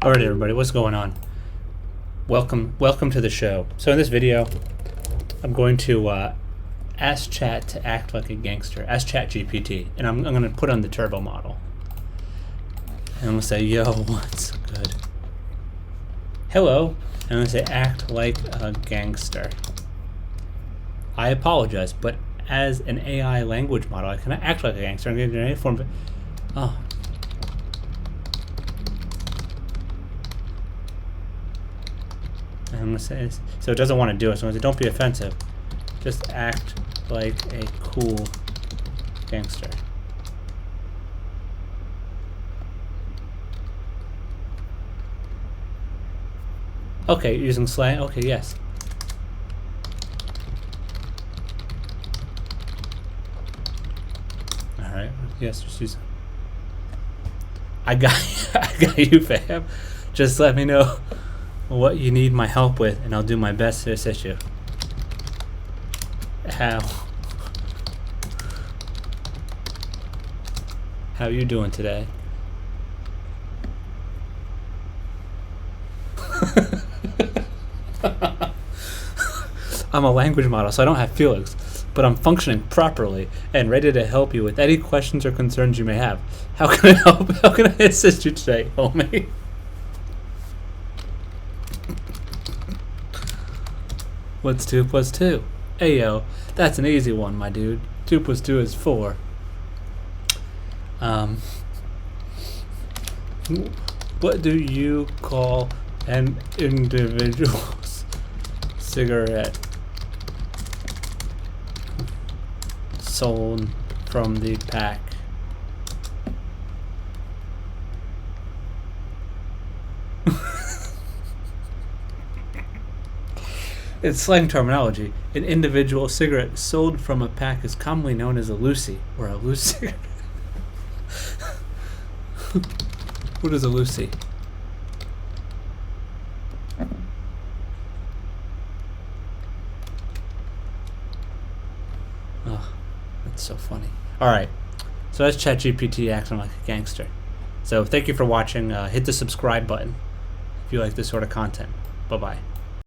Alright everybody, what's going on? Welcome to the show. So in this video, I'm going to ask Chat to act like a gangster. Ask ChatGPT, and I'm going to put on the turbo model. And I'm going to say, yo, what's good? Hello. And I'm going to say, act like a gangster. I apologize, but as an AI language model, I cannot act like a gangster. I'm going to do any form of... Oh. I'm gonna say this, so it doesn't want to do it. So I'm gonna say, don't be offensive. Just act like a cool gangster. Okay, using slang. Okay, yes. All right. Yes, just use. I got you, fam. Just let me know what you need my help with, and I'll do my best to assist you. How you doing today? I'm a language model, so I don't have feelings, but I'm functioning properly and ready to help you with any questions or concerns you may have. How can I help? How can I assist you today, homie? What's 2 plus 2? Ayo, that's an easy one, my dude. 2 plus 2 is 4. What do you call an individual cigarette sold from the pack? In slang terminology, an individual cigarette sold from a pack is commonly known as a loosie, or a loose cigarette. What is a loosie? Oh, that's so funny. Alright, so that's ChatGPT acting like a gangster. So thank you for watching. Hit the subscribe button if you like this sort of content. Bye-bye.